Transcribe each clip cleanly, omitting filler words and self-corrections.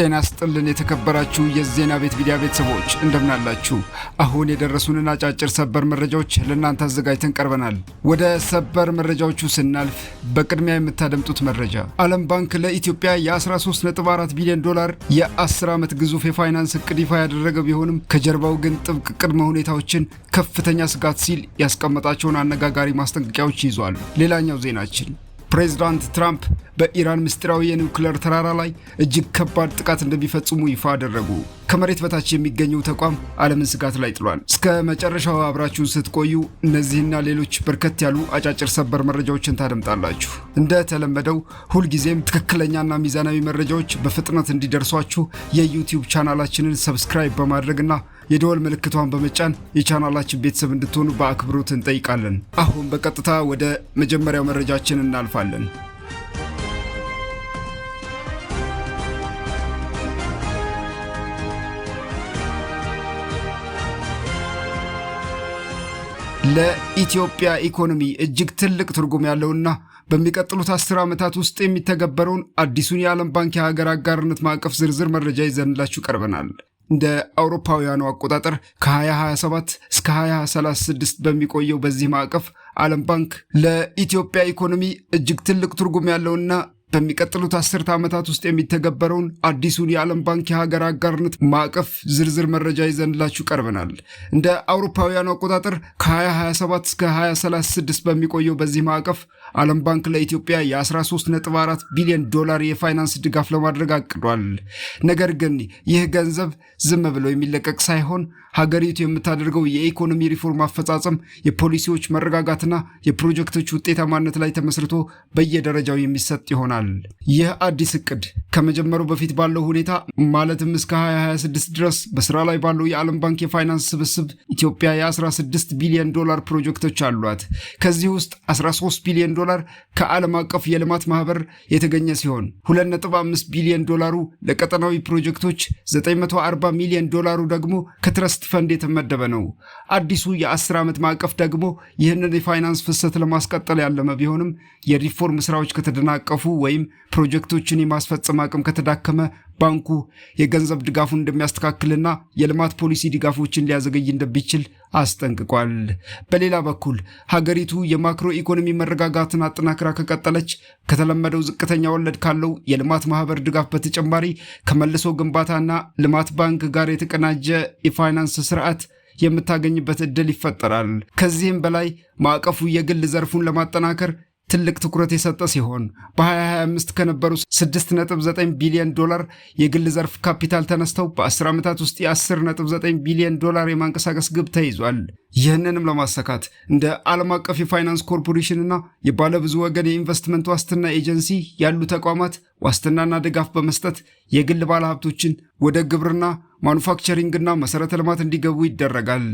ጤና ይስጥልን የተከበራችሁ የዜና ቤት ሚዲያ ቤተሰቦች እንደምን አላችሁ? አሁን የደረሱንን አጫጭር ሰበር መረጃዎች ለእናንተ አዘጋጅተን ቀርበናል። ወደ ሰበር መረጃዎቹ ስናልፍ በቅድሚያ የምታደምጡት መረጃ ዓለም ባንክ ለኢትዮጵያ የ13.4 ቢሊዮን ዶላር የ10 ዓመት ግዙፍ የፋይናንስ እቅድ ይፋ ያደረገ ቢሆንም ከጀርባው ግን ጥብቅ ቅድመ ሁኔታዎችን ከፍተኛ ስጋት ሲል ያስቀመጣቸውን አነጋጋሪ ማስጠንቀቂያዎች ይዟል። ሌላኛው ዜናችን ፕሬዝዳንት ትራምፕ በኢራን ምስጢራዊ የኒውክሌር ተራራ ላይ እጅግ ከባድ ጥቃት እንደሚፈጽሙ ይፋ አደረጉ። ከመሬት በታች የሚገኘው ተቋም ዓለምን ስጋት ላይ ጥሏል። እስከ መጨረሻው አብራችሁን ስትቆዩ እነዚህና ሌሎች በርከት ያሉ አጫጭር ሰበር መረጃዎችን ታደምጣላችሁ። እንደተለመደው ሁልጊዜም ትክክለኛና ሚዛናዊ መረጃዎች በፍጥነት እንዲደርሷችሁ የዩቲዩብ ቻናላችንን ሰብስክራይብ በማድረግና የደወል ምልክቷን በመጫን የቻናላችን ቤተሰብ እንድትሆኑ በአክብሮት እንጠይቃለን። አሁን በቀጥታ ወደ መጀመሪያው መረጃችን እናልፋለን። ለኢትዮጵያ ኢኮኖሚ እጅግ ትልቅ ትርጉም ያለውና በሚቀጥሉት 10 ዓመታት ውስጥ የሚተገበረውን አዲሱን የዓለም ባንክ የሀገር አጋርነት ማዕቀፍ ዝርዝር መረጃ ይዘንላችሁ ቀርበናል። እንደ አውሮፓውያኑ አቆጣጠር ከ2027 እስከ 2036 በሚቆየው በዚህ ማዕቀፍ ዓለም ባንክ ለኢትዮጵያ ኢኮኖሚ እጅግ ትልቅ ትርጉም ያለውና በሚቀጥሉት 10 ዓመታት ውስጥ የሚተገበረውን አዲሱን የዓለም ባንክ የሀገር አጋርነት ማዕቀፍ ዝርዝር መረጃ ይዘንላችሁ ቀርበናል። እንደ አውሮፓውያኑ አቆጣጠር ከ2027 እስከ 2036 በሚቆየው በዚህ ማዕቀፍ ዓለም ባንክ ለኢትዮጵያ የ13.4 ቢሊዮን ዶላር የፋይናንስ ድጋፍ ለማድረግ አቅዷል። ነገር ግን ይህ ገንዘብ ዝም ብሎ የሚለቀቅ ሳይሆን ሀገሪቱ የምታደርገው የኢኮኖሚ ሪፎርም አፈጻጸም፣ የፖሊሲዎች መረጋጋትና የፕሮጀክቶች ውጤታማነት ላይ ተመስርቶ በየደረጃው የሚሰጥ ይሆናል። ይህ አዲስ እቅድ ከመጀመሩ በፊት ባለው ሁኔታ ማለትም እስከ 2026 ድረስ በስራ ላይ ባለው የዓለም ባንክ የፋይናንስ ስብስብ ኢትዮጵያ የ16 ቢሊዮን ዶላር ፕሮጀክቶች አሏት። ከዚህ ውስጥ 13 ቢሊዮን ዶላር ከዓለም አቀፍ የልማት ማህበር የተገኘ ሲሆን 2.5 ቢሊዮን ዶላሩ ለቀጠናዊ ፕሮጀክቶች፣ 940 ሚሊዮን ዶላሩ ደግሞ ከትረስት ፈንድ የተመደበ ነው። አዲሱ የ10 ዓመት ማዕቀፍ ደግሞ ይህንን የፋይናንስ ፍሰት ለማስቀጠል ያለመ ቢሆንም የሪፎርም ስራዎች ከተደናቀፉ ወይም ፕሮጀክቶችን የማስፈጸም አቅም ከተዳከመ ባንኩ የገንዘብ ድጋፉን እንደሚያስተካክልና የልማት ፖሊሲ ድጋፎችን ሊያዘገይ እንደሚችል አስጠንቅቋል። በሌላ በኩል ሀገሪቱ የማክሮ ኢኮኖሚ መረጋጋትን አጠናክራ ከቀጠለች ከተለመደው ዝቅተኛ ወለድ ካለው የልማት ማህበር ድጋፍ በተጨማሪ ከመልሶ ግንባታና ልማት ባንክ ጋር የተቀናጀ የፋይናንስ ስርዓት የምታገኝበት ዕድል ይፈጠራል። ከዚህም በላይ ማዕቀፉ የግል ዘርፉን ለማጠናከር ትልቅ ትኩረት የሰጠ ሲሆን በ2025 ከነበሩ 6.9 ቢሊዮን ዶላር የግል ዘርፍ ካፒታል ተነስተው በ10 ዓመታት ውስጥ የ10.9 ቢሊዮን ዶላር የማንቀሳቀስ ግብ ተይዟል። ይህንንም ለማሳካት እንደ ዓለም አቀፍ የፋይናንስ ኮርፖሬሽንና የባለብዙ ወገን የኢንቨስትመንት ዋስትና ኤጀንሲ ያሉ ተቋማት ዋስትናና ድጋፍ በመስጠት የግል ባለሀብቶችን ወደ ግብርና፣ ማኑፋክቸሪንግና መሰረተ ልማት እንዲገቡ ይደረጋል።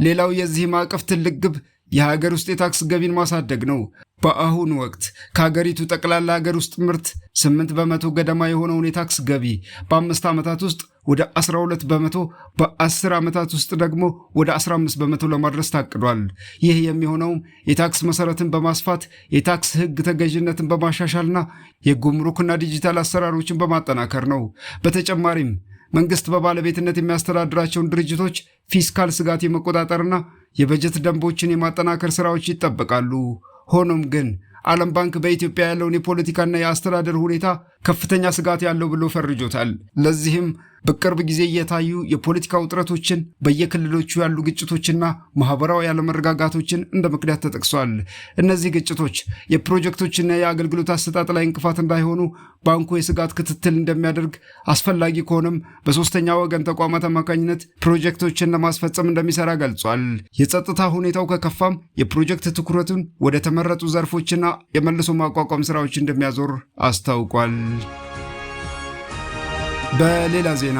ሌላው የዚህ ማዕቀፍ ትልቅ ግብ የሀገር ውስጥ የታክስ ገቢን ማሳደግ ነው። በአሁኑ ወቅት ከሀገሪቱ ጠቅላላ ሀገር ውስጥ ምርት 8 በመቶ ገደማ የሆነውን የታክስ ገቢ በ5 ዓመታት ውስጥ ወደ 12 በመቶ፣ በ10 ዓመታት ውስጥ ደግሞ ወደ 15 በመቶ ለማድረስ ታቅዷል። ይህ የሚሆነውም የታክስ መሰረትን በማስፋት የታክስ ሕግ ተገዥነትን በማሻሻልና የጉምሩክና ዲጂታል አሰራሮችን በማጠናከር ነው። በተጨማሪም መንግስት በባለቤትነት የሚያስተዳድራቸውን ድርጅቶች ፊስካል ስጋት የመቆጣጠርና የበጀት ደንቦችን የማጠናከር ስራዎች ይጠበቃሉ። ሆኖም ግን ዓለም ባንክ በኢትዮጵያ ያለውን የፖለቲካና የአስተዳደር ሁኔታ ከፍተኛ ስጋት ያለው ብሎ ፈርጆታል። ለዚህም በቅርብ ጊዜ እየታዩ የፖለቲካ ውጥረቶችን፣ በየክልሎቹ ያሉ ግጭቶችና ማህበራዊ ያለመረጋጋቶችን እንደ ምክንያት ተጠቅሷል። እነዚህ ግጭቶች የፕሮጀክቶችና የአገልግሎት አሰጣጥ ላይ እንቅፋት እንዳይሆኑ ባንኩ የስጋት ክትትል እንደሚያደርግ፣ አስፈላጊ ከሆነም በሶስተኛ ወገን ተቋማት አማካኝነት ፕሮጀክቶችን ለማስፈጸም እንደሚሰራ ገልጿል። የጸጥታ ሁኔታው ከከፋም የፕሮጀክት ትኩረቱን ወደ ተመረጡ ዘርፎችና የመልሶ ማቋቋም ስራዎች እንደሚያዞር አስታውቋል። በሌላ ዜና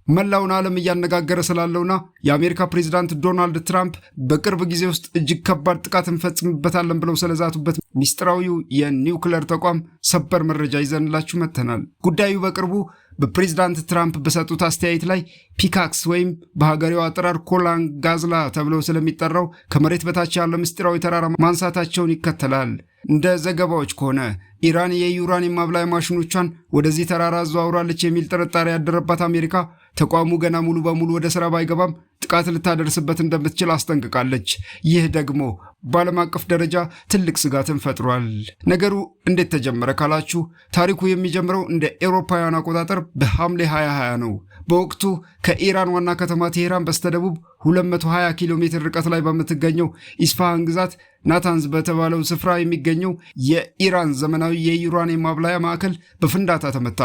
መላውን ዓለም እያነጋገረ ስላለውና የአሜሪካ ፕሬዝዳንት ዶናልድ ትራምፕ በቅርብ ጊዜ ውስጥ እጅግ ከባድ ጥቃት እንፈጽምበታለን ብለው ስለዛቱበት ሚስጥራዊው የኒውክሌር ተቋም ሰበር መረጃ ይዘንላችሁ መጥተናል። ጉዳዩ በቅርቡ በፕሬዝዳንት ትራምፕ በሰጡት አስተያየት ላይ ፒካክስ ወይም በሀገሬው አጠራር ኮላን ጋዝላ ተብሎ ስለሚጠራው ከመሬት በታች ያለ ምስጢራዊ ተራራ ማንሳታቸውን ይከተላል። እንደ ዘገባዎች ከሆነ ኢራን የዩራኒየም ማብላያ ማሽኖቿን ወደዚህ ተራራ አዘዋውራለች የሚል ጥርጣሬ ያደረባት አሜሪካ ተቋሙ ገና ሙሉ በሙሉ ወደ ስራ ባይገባም ጥቃት ልታደርስበት እንደምትችል አስጠንቅቃለች። ይህ ደግሞ በዓለም አቀፍ ደረጃ ትልቅ ስጋትን ፈጥሯል። ነገሩ እንዴት ተጀመረ ካላችሁ ታሪኩ የሚጀምረው እንደ ኤሮፓውያን አቆጣጠር በሐምሌ 2020 ነው። በወቅቱ ከኢራን ዋና ከተማ ቴሄራን በስተደቡብ 220 ኪሎ ሜትር ርቀት ላይ በምትገኘው ኢስፋሃን ግዛት ናታንዝ በተባለው ስፍራ የሚገኘው የኢራን ዘመናዊ የዩራኒየም ማብላያ ማዕከል በፍንዳታ ተመታ።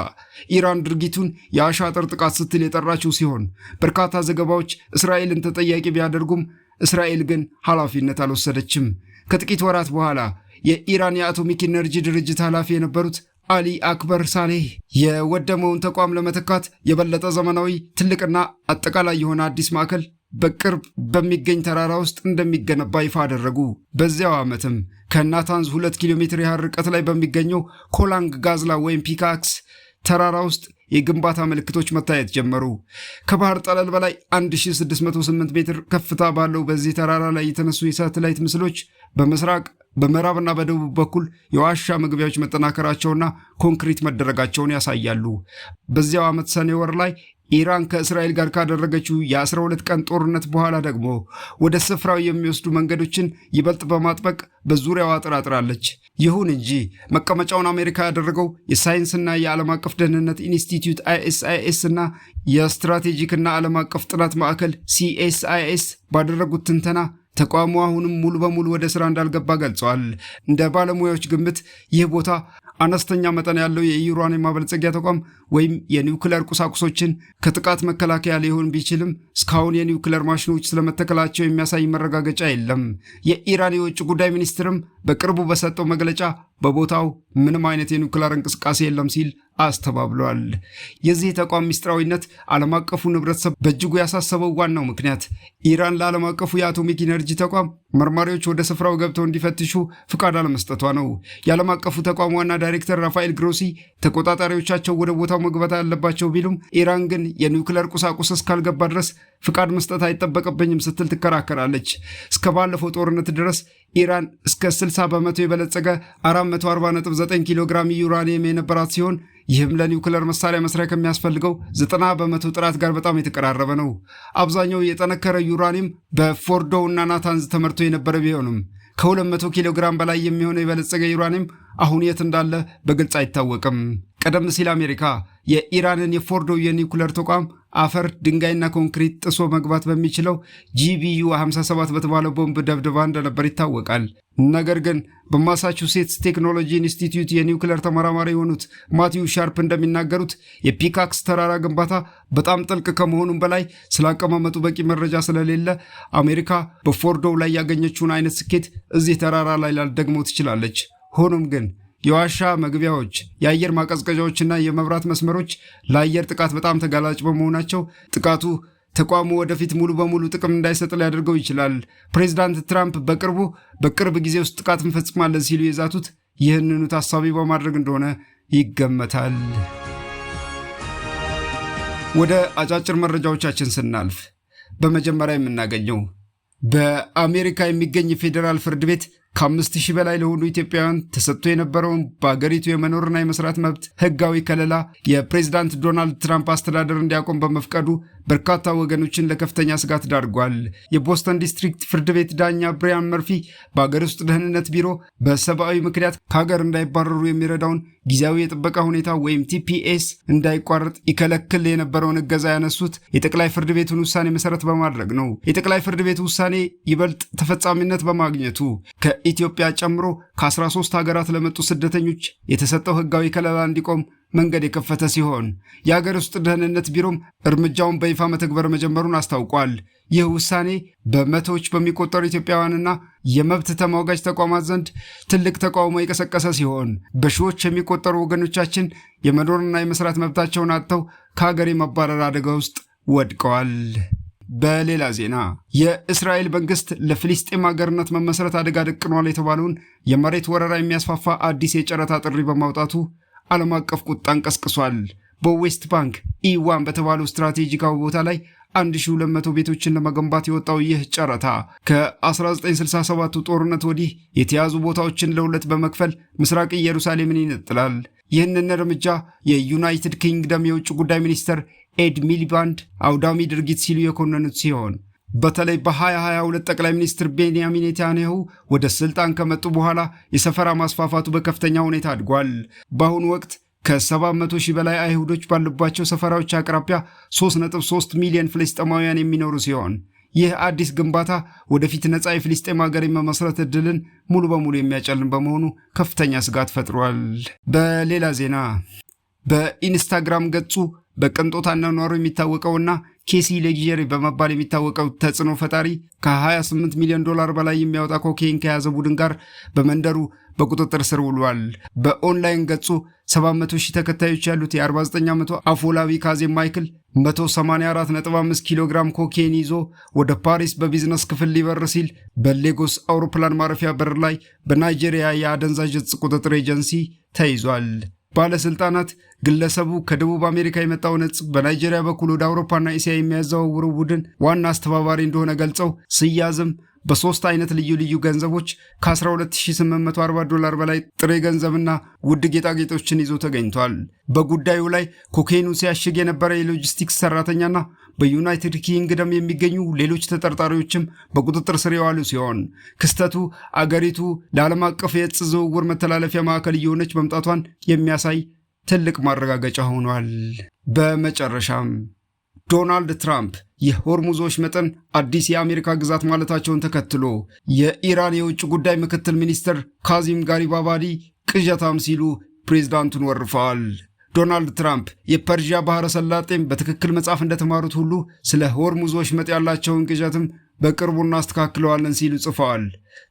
ኢራን ድርጊቱን የአሻጥር ጥቃት ስትል የጠራችው ሲሆን በርካታ ዘገባዎች እስራኤልን ተጠያቂ ቢያደርጉም እስራኤል ግን ኃላፊነት አልወሰደችም። ከጥቂት ወራት በኋላ የኢራን የአቶሚክ ኢነርጂ ድርጅት ኃላፊ የነበሩት አሊ አክበር ሳሌህ የወደመውን ተቋም ለመተካት የበለጠ ዘመናዊ ትልቅና አጠቃላይ የሆነ አዲስ ማዕከል በቅርብ በሚገኝ ተራራ ውስጥ እንደሚገነባ ይፋ አደረጉ። በዚያው ዓመትም ከናታንዝ 2 ኪሎ ሜትር ያህል ርቀት ላይ በሚገኘው ኮላንግ ጋዝላ ወይም ፒካክስ ተራራ ውስጥ የግንባታ ምልክቶች መታየት ጀመሩ። ከባህር ጠለል በላይ 1608 ሜትር ከፍታ ባለው በዚህ ተራራ ላይ የተነሱ የሳተላይት ምስሎች በምስራቅ በምዕራብና በደቡብ በኩል የዋሻ መግቢያዎች መጠናከራቸውና ኮንክሪት መደረጋቸውን ያሳያሉ። በዚያው ዓመት ሰኔ ወር ላይ ኢራን ከእስራኤል ጋር ካደረገችው የ12 ቀን ጦርነት በኋላ ደግሞ ወደ ስፍራው የሚወስዱ መንገዶችን ይበልጥ በማጥበቅ በዙሪያው አጥራጥራለች። ይሁን እንጂ መቀመጫውን አሜሪካ ያደረገው የሳይንስና የዓለም አቀፍ ደህንነት ኢንስቲትዩት ISIS እና የስትራቴጂክና ዓለም አቀፍ ጥናት ማዕከል CSIS ባደረጉት ትንተና ተቋሙ አሁንም ሙሉ በሙሉ ወደ ስራ እንዳልገባ ገልጸዋል። እንደ ባለሙያዎች ግምት ይህ ቦታ አነስተኛ መጠን ያለው የዩራኒየም ማበልጸጊያ ተቋም ወይም የኒውክሌር ቁሳቁሶችን ከጥቃት መከላከያ ሊሆን ቢችልም እስካሁን የኒውክሌር ማሽኖች ስለመተከላቸው የሚያሳይ መረጋገጫ የለም። የኢራን የውጭ ጉዳይ ሚኒስትርም በቅርቡ በሰጠው መግለጫ በቦታው ምንም አይነት የኒውክሌር እንቅስቃሴ የለም ሲል አስተባብሏል። የዚህ ተቋም ሚስጥራዊነት ዓለም አቀፉ ህብረተሰብ በእጅጉ ያሳሰበው ዋናው ምክንያት ኢራን ለዓለም አቀፉ የአቶሚክ ኢነርጂ ተቋም መርማሪዎች ወደ ስፍራው ገብተው እንዲፈትሹ ፍቃድ አለመስጠቷ ነው። የዓለም አቀፉ ተቋም ዋና ዳይሬክተር ራፋኤል ግሮሲ ተቆጣጣሪዎቻቸው ወደ ቦታው መግባት ያለባቸው ቢሉም ኢራን ግን የኒውክሌር ቁሳቁስ እስካልገባ ድረስ ፍቃድ መስጠት አይጠበቅብኝም ስትል ትከራከራለች። እስከ ባለፈው ጦርነት ድረስ ኢራን እስከ 60 በመቶ የበለጸገ 440.9 ኪሎ ግራም ዩራኒየም የነበራት ሲሆን ይህም ለኒውክሌር መሳሪያ መስሪያ ከሚያስፈልገው 90 በመቶ ጥራት ጋር በጣም የተቀራረበ ነው። አብዛኛው የጠነከረ ዩራኒየም በፎርዶ እና ናታንዝ ተመርቶ የነበረ ቢሆንም ከ200 ኪሎ ግራም በላይ የሚሆነው የበለጸገ ዩራኒየም አሁን የት እንዳለ በግልጽ አይታወቅም። ቀደም ሲል አሜሪካ የኢራንን የፎርዶ የኒውክሌር ተቋም አፈር፣ ድንጋይና ኮንክሪት ጥሶ መግባት በሚችለው GBU 57 በተባለው ቦምብ ደብድባ እንደነበር ይታወቃል። ነገር ግን በማሳቹሴትስ ቴክኖሎጂ ኢንስቲትዩት የኒውክሌር ተመራማሪ የሆኑት ማቲው ሻርፕ እንደሚናገሩት የፒካክስ ተራራ ግንባታ በጣም ጥልቅ ከመሆኑም በላይ ስላቀማመጡ በቂ መረጃ ስለሌለ አሜሪካ በፎርዶው ላይ ያገኘችውን አይነት ስኬት እዚህ ተራራ ላይ ላልደግመው ትችላለች። ሆኖም ግን የዋሻ መግቢያዎች፣ የአየር ማቀዝቀዣዎችና የመብራት መስመሮች ለአየር ጥቃት በጣም ተጋላጭ በመሆናቸው ጥቃቱ ተቋሙ ወደፊት ሙሉ በሙሉ ጥቅም እንዳይሰጥ ሊያደርገው ይችላል። ፕሬዚዳንት ትራምፕ በቅርብ ጊዜ ውስጥ ጥቃት እንፈጽማለን ሲሉ የዛቱት ይህንኑ ታሳቢ በማድረግ እንደሆነ ይገመታል። ወደ አጫጭር መረጃዎቻችን ስናልፍ በመጀመሪያ የምናገኘው በአሜሪካ የሚገኝ ፌዴራል ፍርድ ቤት ከ5000 በላይ ለሆኑ ኢትዮጵያውያን ተሰጥቶ የነበረውን በአገሪቱ የመኖርና የመስራት መብት ህጋዊ ከለላ የፕሬዝዳንት ዶናልድ ትራምፕ አስተዳደር እንዲያቆም በመፍቀዱ በርካታ ወገኖችን ለከፍተኛ ስጋት ዳርጓል። የቦስተን ዲስትሪክት ፍርድ ቤት ዳኛ ብሪያን መርፊ በአገር ውስጥ ደህንነት ቢሮ በሰብአዊ ምክንያት ከሀገር እንዳይባረሩ የሚረዳውን ጊዜያዊ የጥበቃ ሁኔታ ወይም TPS እንዳይቋረጥ ይከለክል የነበረውን እገዛ ያነሱት የጠቅላይ ፍርድ ቤቱን ውሳኔ መሰረት በማድረግ ነው። የጠቅላይ ፍርድ ቤቱ ውሳኔ ይበልጥ ተፈጻሚነት በማግኘቱ ከኢትዮጵያ ጨምሮ ከ13 ሀገራት ለመጡ ስደተኞች የተሰጠው ህጋዊ ከለላ እንዲቆም መንገድ የከፈተ ሲሆን የሀገር ውስጥ ደህንነት ቢሮም እርምጃውን በይፋ መተግበር መጀመሩን አስታውቋል። ይህ ውሳኔ በመቶዎች በሚቆጠሩ ኢትዮጵያውያንና የመብት ተሟጋጅ ተቋማት ዘንድ ትልቅ ተቃውሞ የቀሰቀሰ ሲሆን በሺዎች የሚቆጠሩ ወገኖቻችን የመኖርና የመስራት መብታቸውን አጥተው ከሀገር የመባረር አደጋ ውስጥ ወድቀዋል። በሌላ ዜና የእስራኤል መንግስት ለፍልስጤም ሀገርነት መመስረት አደጋ ደቅኗል የተባለውን የመሬት ወረራ የሚያስፋፋ አዲስ የጨረታ ጥሪ በማውጣቱ ዓለም አቀፍ ቁጣን ቀስቅሷል። በዌስት ባንክ E1 በተባለው ስትራቴጂካዊ ቦታ ላይ 1200 ቤቶችን ለመገንባት የወጣው ይህ ጨረታ ከ1967ቱ ጦርነት ወዲህ የተያዙ ቦታዎችን ለሁለት በመክፈል ምስራቅ ኢየሩሳሌምን ይነጥላል። ይህንን እርምጃ የዩናይትድ ኪንግደም የውጭ ጉዳይ ሚኒስትር ኤድ ሚሊባንድ አውዳሚ ድርጊት ሲሉ የኮነኑት ሲሆን በተለይ በ2022 ጠቅላይ ሚኒስትር ቤንያሚን ኔታንያሁ ወደ ስልጣን ከመጡ በኋላ የሰፈራ ማስፋፋቱ በከፍተኛ ሁኔታ አድጓል። በአሁኑ ወቅት ከ700 ሺህ በላይ አይሁዶች ባሉባቸው ሰፈራዎች አቅራቢያ 3.3 ሚሊዮን ፍልስጤማውያን የሚኖሩ ሲሆን ይህ አዲስ ግንባታ ወደፊት ነፃ የፍልስጤም ሀገር የመመስረት ዕድልን ሙሉ በሙሉ የሚያጨልም በመሆኑ ከፍተኛ ስጋት ፈጥሯል። በሌላ ዜና በኢንስታግራም ገጹ በቅንጦት አኗኗሩ የሚታወቀውና ኬሲ ሌግዠሪ በመባል የሚታወቀው ተጽዕኖ ፈጣሪ ከ28 ሚሊዮን ዶላር በላይ የሚያወጣ ኮኬይን ከያዘ ቡድን ጋር በመንደሩ በቁጥጥር ስር ውሏል። በኦንላይን ገጹ 700 ሺህ ተከታዮች ያሉት የ49 ዓመቱ አፎላዊ ካዜም ማይክል 184.5 ኪሎ ግራም ኮኬይን ይዞ ወደ ፓሪስ በቢዝነስ ክፍል ሊበር ሲል በሌጎስ አውሮፕላን ማረፊያ በር ላይ በናይጄሪያ የአደንዛዥ ዕፅ ቁጥጥር ኤጀንሲ ተይዟል። ባለስልጣናት ግለሰቡ ከደቡብ አሜሪካ የመጣውን ዕፅ በናይጄሪያ በኩል ወደ አውሮፓና እስያ የሚያዘዋውረው ቡድን ዋና አስተባባሪ እንደሆነ ገልጸው ሲያዝም በ3 አይነት ልዩ ልዩ ገንዘቦች ከ12840 ዶላር በላይ ጥሬ ገንዘብና ውድ ጌጣጌጦችን ይዞ ተገኝቷል። በጉዳዩ ላይ ኮኬይኑን ሲያሽግ የነበረ የሎጂስቲክስ ሰራተኛና በዩናይትድ ኪንግደም የሚገኙ ሌሎች ተጠርጣሪዎችም በቁጥጥር ስር የዋሉ ሲሆን ክስተቱ አገሪቱ ለዓለም አቀፍ የዕፅ ዝውውር መተላለፊያ ማዕከል እየሆነች መምጣቷን የሚያሳይ ትልቅ ማረጋገጫ ሆኗል። በመጨረሻም ዶናልድ ትራምፕ የሆርሙዝ ወሽመጥን አዲስ የአሜሪካ ግዛት ማለታቸውን ተከትሎ የኢራን የውጭ ጉዳይ ምክትል ሚኒስትር ካዚም ጋሪባባዲ ቅዠታም ሲሉ ፕሬዝዳንቱን ወርፈዋል። ዶናልድ ትራምፕ የፐርዢያ ባህረ ሰላጤም በትክክል መጻፍ እንደተማሩት ሁሉ ስለ ሆርሙዝ ወሽመጥ ያላቸውን ቅዠትም በቅርቡ እናስተካክለዋለን ሲሉ ጽፈዋል።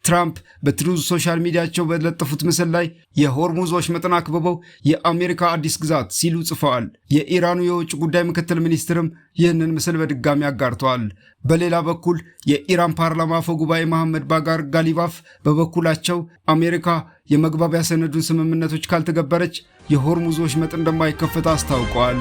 ትራምፕ በትሩዝ ሶሻል ሚዲያቸው በለጠፉት ምስል ላይ የሆርሙዝ ወሽመጥን አክብበው የአሜሪካ አዲስ ግዛት ሲሉ ጽፈዋል። የኢራኑ የውጭ ጉዳይ ምክትል ሚኒስትርም ይህንን ምስል በድጋሚ አጋርተዋል። በሌላ በኩል የኢራን ፓርላማ አፈ ጉባኤ መሐመድ ባጋር ጋሊባፍ በበኩላቸው አሜሪካ የመግባቢያ ሰነዱን ስምምነቶች ካልተገበረች የሆርሙዝ ወሽመጥ እንደማይከፈት አስታውቀዋል።